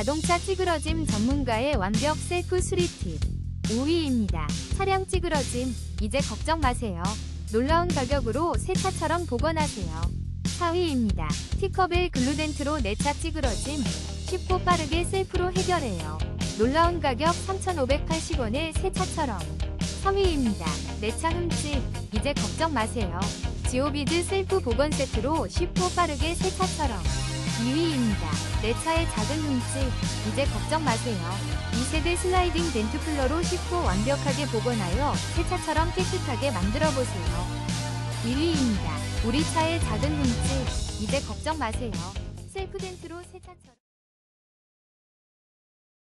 자동차 찌그러짐 전문가의 완벽 셀프 수리 팁 5위입니다. 차량 찌그러짐, 이제 걱정 마세요. 놀라운 가격으로 새 차처럼 복원하세요. 4위입니다. 티커벨 글루덴트로 내 차 찌그러짐, 쉽고 빠르게 셀프로 해결해요. 놀라운 가격 3,580원에 새 차처럼. 3위입니다. 내 차 흠집, 이제 걱정 마세요. 지오비드 셀프 복원 세트로 쉽고 빠르게 새 차처럼. 2위입니다. 내 차의 작은 흠집, 이제 걱정 마세요. 2세대 슬라이딩 덴트 플러로 쉽고 완벽하게 복원하여 새 차처럼 깨끗하게 만들어보세요. 1위입니다. 우리 차의 작은 흠집, 이제 걱정 마세요. 셀프 덴트로 새 차처럼.